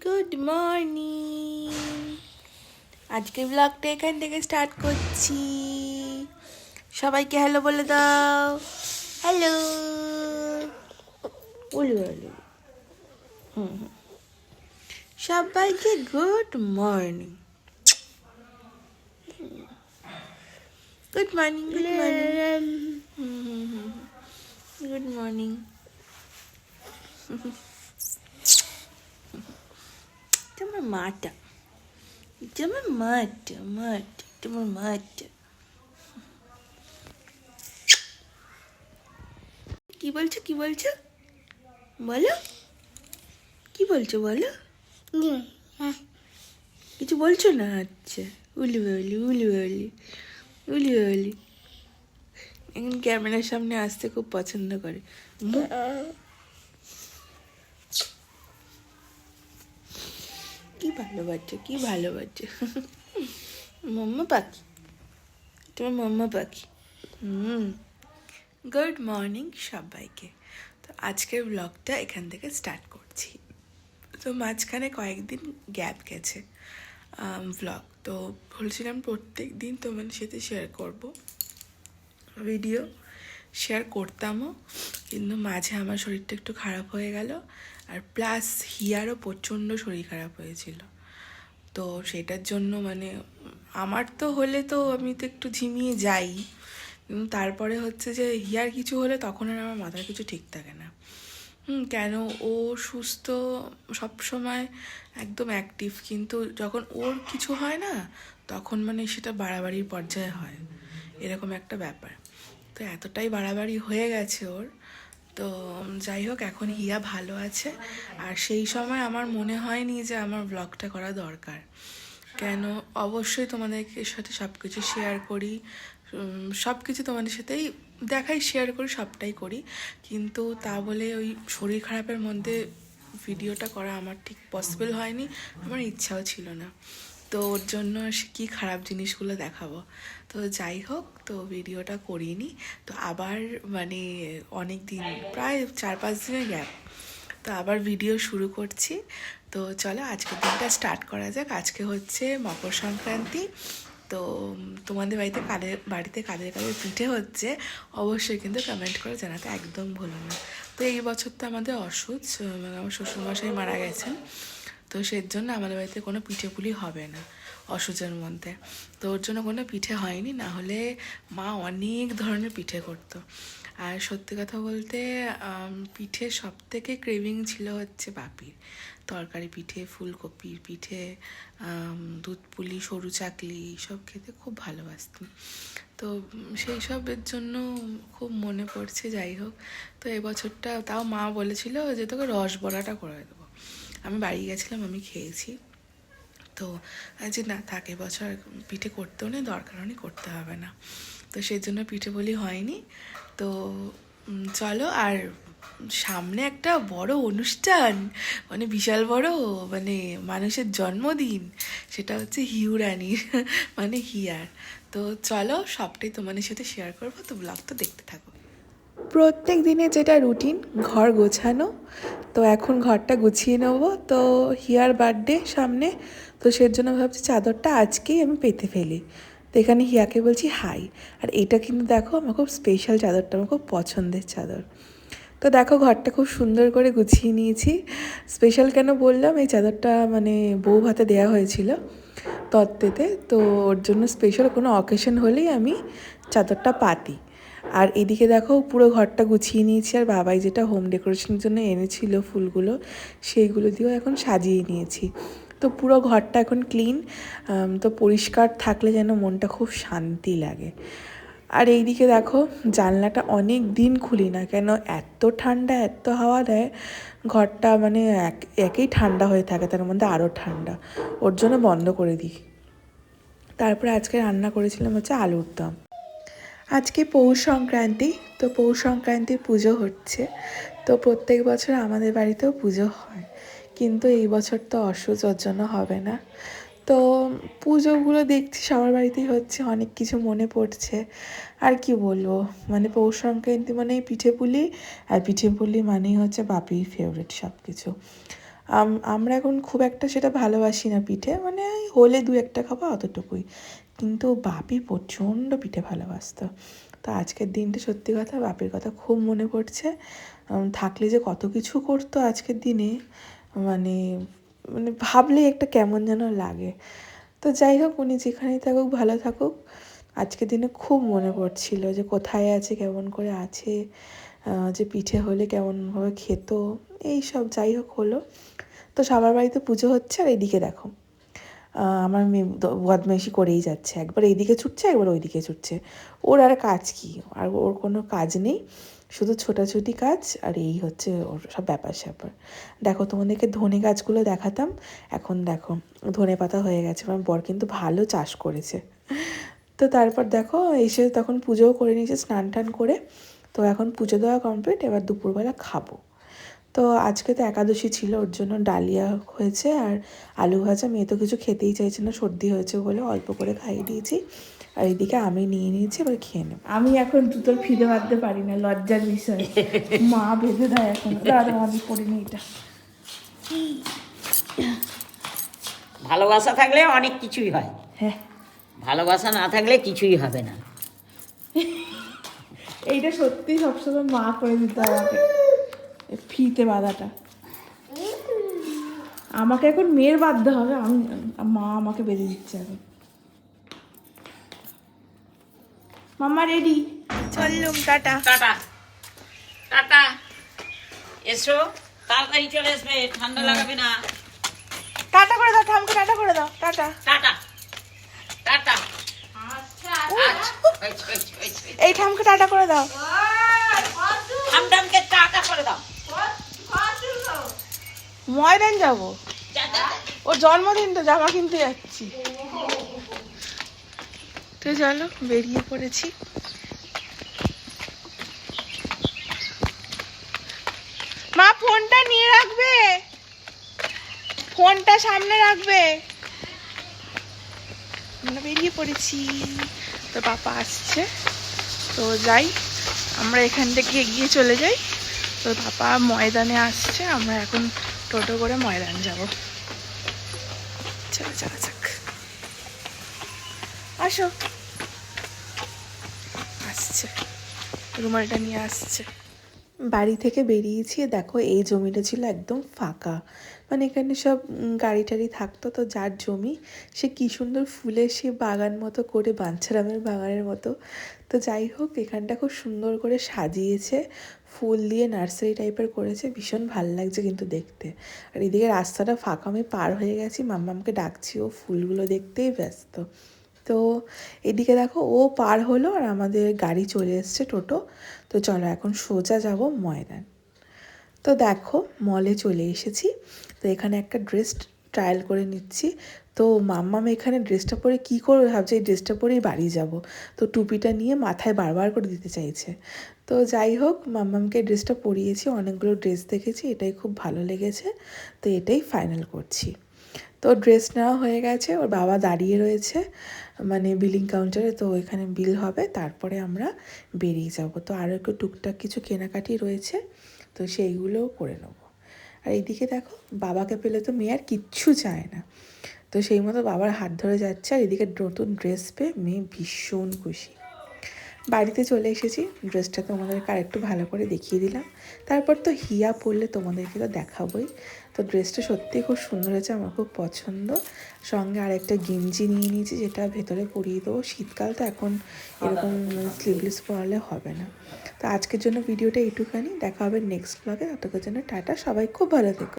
Good morning. আজকে ব্লগটা এখান থেকে স্টার্ট করছি। সবাইকে হ্যালো বলে দাও। হ্যালো বলি বলি। সবাইকে good morning. Good morning good morning good morning. তোমার মাটা, তোমার মাটা মাটা তোমার মাটা। কি বলছো কি বলছো বলো, কি বলছো বলো। কিছু বলছো না? আচ্ছা, উলি বলি উলি বলি উলি বলি। এখন ক্যামেরার সামনে আসতে খুব পছন্দ করে। কি ভালো বাচ্চা, কি ভালো বাচ্চা। মাম্মা পাখি, তোমার মাম্মা পাখি। গুড মর্নিং সবাইকে। তো আজকের ব্লগটা এখান থেকে স্টার্ট করছি। তো মাঝখানে কয়েকদিন গ্যাপ গেছে ব্লগ, তো বলছিলাম প্রত্যেক দিন তোমাদের সাথে শেয়ার করব ভিডিও, শেয়ার করতামও, কিন্তু মাঝে আমার শরীরটা একটু খারাপ হয়ে গেল, আর প্লাস হিয়ারও প্রচণ্ড শরীর খারাপ হয়েছিল। তো সেটার জন্য মানে আমার তো হলে তো আমি তো একটু ঝিমিয়ে যাই, কিন্তু তারপরে হচ্ছে যে হিয়ার কিছু হলে তখন আর আমার মাথার কিছু ঠিক থাকে না। কেন, ও সুস্থ সবসময় একদম অ্যাক্টিভ, কিন্তু যখন ওর কিছু হয় না তখন মানে সেটা বাড়াবাড়ির পর্যায়ে হয়, এরকম একটা ব্যাপার। তো এতটাই বাড়াবাড়ি হয়ে গেছে ওর। তো যাই হোক, এখন হিয়া ভালো আছে, আর সেই সময় আমার মনে হয়নি যে আমার ব্লগটা করা দরকার। কেন, অবশ্যই তোমাদেরকে সাথে সব কিছু শেয়ার করি, সব কিছু তোমাদের সাথেই দেখাই, শেয়ার করি, সবটাই করি, কিন্তু তা বলে ওই শরীর খারাপের মধ্যে ভিডিওটা করা আমার ঠিক পসিবল হয়নি, আমার ইচ্ছাও ছিল না। তো ওর জন্য কী খারাপ জিনিসগুলো দেখাবো। তো যাই হোক, তো ভিডিওটা করিনি। তো আবার মানে অনেক দিন, প্রায় 4-5 দিনের গ্যাপ, তো আবার ভিডিও শুরু করছি। তো চলো আজকের দিনটা স্টার্ট করা যাক। আজকে হচ্ছে মকর সংক্রান্তি। তো তোমাদের বাড়িতে কাদের কাদের পিঠে হচ্ছে অবশ্যই কিন্তু কমেন্ট করে জানাতে একদম ভুলো না। তো এই বছর তো আমাদের অসুচ, মানে আমার শ্বশুরমশাই মারা গেছেন, তো সেই জন্য আমাদের বাড়িতে কোনো পিঠে পুলি হবে না অসুচের মধ্যে। তো ওর জন্য কোনো পিঠে হয়নি, না হলে মা অনেক ধরনের পিঠে করতো। আর সত্যি কথা বলতে পিঠে সব থেকে ক্রেভিং ছিল হচ্ছে বাপির তরকারি পিঠে, ফুলকপির পিঠে, দুধ পুলি, সরু চাকলি, সব খেতে খুব ভালোবাসতাম। তো সেই সবের জন্য খুব মনে পড়ছে। যাই হোক, তো এবছরটা তাও মা বলেছিল যে তোকে রসবড়াটা করে দেবো। আমি বাড়ি গেছিলাম, আমি খেয়েছি। তো যে না থাক, এবছর পিঠে করতেও নেই, দরকারও নেই, করতে হবে না। তো সেই জন্য পিঠে বলি হয়নি। তো চলো, আর সামনে একটা বড় অনুষ্ঠান, মানে বিশাল বড়, মানে মানুষের জন্মদিন, সেটা হচ্ছে হিউ রানির, মানে হিয়ার। তো চলো সবটাই তোমাদের সাথে শেয়ার করবো, তো ব্লগটা দেখতে থাকো। প্রত্যেক দিনে যেটা রুটিন, ঘর গোছানো। তো এখন ঘরটা গুছিয়ে নেব। তো হিয়ার বার্থডে সামনে, তো সের জন্য ভাবছি চাদরটা আজকেই আমি পেতে ফেলি। তো এখানে হিয়াকে বলছি হাই। আর এটা কিন্তু দেখো আমার খুব স্পেশাল চাদরটা, আমার খুব পছন্দের চাদর। তো দেখো ঘরটা খুব সুন্দর করে গুছিয়ে নিয়েছি। স্পেশাল কেন বললাম, এই চাদরটা মানে বউ ভাতে দেওয়া হয়েছিল তত্ত্বেতে, তো ওর জন্য স্পেশাল কোনো অকেশন হলেই আমি চাদরটা পাতি। আর এদিকে দেখো পুরো ঘরটা গুছিয়ে নিয়েছি, আর বাবাই যেটা হোম ডেকোরেশনের জন্য এনেছিল ফুলগুলো, সেইগুলো দিয়েও এখন সাজিয়ে নিয়েছি। তো পুরো ঘরটা এখন ক্লিন। তো পরিষ্কার থাকলে যেন মনটা খুব শান্তি লাগে। আর এইদিকে দেখো জানলাটা অনেক দিন খুলি না, কেন এত ঠান্ডা, এত হাওয়া দেয়, ঘরটা মানে একেই ঠান্ডা হয়ে থাকে, তার মধ্যে আরও ঠান্ডা, ওর জন্য বন্ধ করে দিই। তারপরে আজকে রান্না করেছিলাম হচ্ছে আলুর দম। আজকে পৌষ সংক্রান্তি, তো পৌষ সংক্রান্তির পুজো হচ্ছে। তো প্রত্যেক বছর আমাদের বাড়িতেও পুজো হয়, কিন্তু এই বছর তো অসুচ, ওর জন্য হবে না। তো পুজোগুলো দেখছি সবার বাড়িতেই হচ্ছে, অনেক কিছু মনে পড়ছে। আর কি বলবো, মানে পৌষ সংক্রান্তি মানেই পিঠে পুলি, আর পিঠে পুলি মানেই হচ্ছে বাপির ফেভারিট সব কিছু। আমরা এখন খুব একটা সেটা ভালোবাসি না পিঠে, মানে হলে দু একটা খাবো অতটুকুই, কিন্তু বাপি প্রচণ্ড পিঠে ভালোবাসতো। তো আজকের দিনটা সত্যি কথা বাপির কথা খুব মনে পড়ছে। থাকলে যে কত কিছু করতো আজকের দিনে, মানে মানে ভাবলেই একটা কেমন যেন লাগে। তো যাই হোক, উনি যেখানেই থাকুক ভালো থাকুক। আজকের দিনে খুব মনে পড়ছিল যে কোথায় আছে, কেমন করে আছে, যে পিঠে হলে কেমনভাবে খেত, এই সব যাই হোক হলো। তো সবার বাড়িতে পুজো হচ্ছে, আর এইদিকে দেখো আমার মেয়ে বদমাইশি করেই যাচ্ছে, একবার এইদিকে ছুটছে একবার ওইদিকে ছুটছে। ওর আর কাজ কি, আর ওর কোনো কাজ নেই, শুধু ছোটাছুটি কাজ, আর এই হচ্ছে ওর সব ব্যাপার স্যাপার। দেখো তোমাদেরকে ধনে গাছগুলো দেখাতাম, এখন দেখো ধনে পাতা হয়ে গেছে, আমার বর কিন্তু ভালো চাষ করেছে। তো তারপর দেখো এসে তখন পুজোও করে নিয়েছে স্নান টান করে। তো এখন পুজো দেওয়া কমপ্লিট, এবার দুপুরবেলা খাবো। তো আজকে তো একাদশী ছিল, ওর জন্য ডালিয়া হয়েছে আর আলু ভাজা। মেয়ে তো কিছু খেতেই চাইছে না, সর্দি হয়েছে বলে অল্প করে খাইয়ে দিয়েছি। আর এদিকে আমি নিয়ে নিয়েছি, এবার খেয়ে নেব। আমি এখন জুতোর ফিতে বাঁধতে পারি না, লজ্জার বিষয়। মা বেঁধে দেয় এখন। দাদা আমি পড়িনি এটা। ভালোবাসা থাকলে অনেক কিছুই হয়, হ্যাঁ ভালোবাসা না থাকলে কিছুই হবে না। এইটা সত্যি সবসময় মা করে দিতে আমাকে, ফিতে বাঁধাটা। আমাকে এখন মেয়ের বাঁধতে হবে, আমি মা আমাকে বেঁধে দিচ্ছে এখন। মাম্মা রেডি, চললুম, টাটা। টাটা টাটা, এসো তাড়াতাড়ি চলে আসবে, ঠান্ডা লাগাবে না। টাটা করে দাও ঠামকে, টাটা করে দাও, টাটা। Tata tata. এই ঠামকে টাটা করে দাও। হামডামকে টাটা করে দাও। ময়দান যাবো, ওর জন্মদিন তো, জামা কিনতে যাচ্ছি। তো চলো বেরিয়ে পড়েছি। মা ফোনটা নিয়ে রাখবে, ফোনটা সামনে রাখবে। আমরা বেরিয়ে পড়েছি, তো পাপা আসছে, তো যাই আমরা এখান থেকে এগিয়ে চলে যাই। তো পাপা ময়দানে আসছে, আমরা এখন টোটো করে ময়দান যাব। চলো যাওয়া যাক, আসো। আসছে, রুমালটা নিয়ে আসছে। বাড়ি থেকে বেরিয়েছি, দেখো এই জমিটা ছিল একদম ফাঁকা, মানে এখানে সব গাড়ি টাড়ি থাকতো। তো যার জমি, সে কী সুন্দর ফুলের সে বাগান মতো করে, বাঞ্ছারামের বাগানের মতো। তো যাই হোক, এখানটা খুব সুন্দর করে সাজিয়েছে, ফুল দিয়ে নার্সারি টাইপের করেছে, ভীষণ ভালো লাগছে কিন্তু দেখতে। আর এদিকে রাস্তাটা ফাঁকা, আমি পার হয়ে গেছি, মাম্মামকে ডাকছি, ও ফুলগুলো দেখতেই ব্যস্ত। তো এদিকে দেখো ও পার হলো, আর আমাদের গাড়ি চলে এসছে, টোটো। তো চলো এখন সোজা যাব ময়দান। তো দেখো মলে চলে এসেছি, তো এখানে একটা ড্রেস ট্রায়াল করে নিচ্ছি। তো মাম্মাম এখানে ড্রেসটা পরে কী করবে ভাবছে, এই ড্রেসটা পরেই বাড়ি যাব। তো টুপিটা নিয়ে মাথায় বারবার করে দিতে চাইছে। তো যাই হোক, মাম্মামকে ড্রেসটা পরিয়েছি, অনেকগুলো ড্রেস দেখেছি, এটাই খুব ভালো লেগেছে, তো এটাই ফাইনাল করছি। তো ড্রেস নেওয়া হয়ে গেছে, ওর বাবা দাঁড়িয়ে রয়েছে মানে বিলিং কাউন্টারে, তো এখানে বিল হবে, তারপরে আমরা বেরিয়ে যাব। তো আরও একটু টুকটাক কিছু কেনাকাটি রয়েছে, তো সেইগুলোও করে নেবো। আর এইদিকে দেখো বাবাকে পেলে তো মেয়ে আর কিচ্ছু চায় না, তো সেই মতো বাবার হাত ধরে যাচ্ছে। আর এদিকে নতুন ড্রেস পেয়ে মেয়ে ভীষণ খুশি। বাড়িতে চলে এসেছি, ড্রেসটা তোমাদেরকে আর একটু ভালো করে দেখিয়ে দিলাম। তারপর তো হিয়া পরলে তোমাদেরকে তো দেখাবোই। তো ড্রেসটা সত্যিই খুব সুন্দর হয়েছে, আমার খুব পছন্দ। সঙ্গে আর একটা গেঞ্জি নিয়ে নিয়েছি, যেটা ভেতরে পরিয়ে দেবো, শীতকাল তো এখন এরকম স্লিভলেস পরালে হবে না। তো আজকের জন্য ভিডিওটা এইটুখানি, দেখা হবে নেক্সট ব্লগে, ততক্ষণের জন্য টাটা, সবাই খুব ভালো থেকো।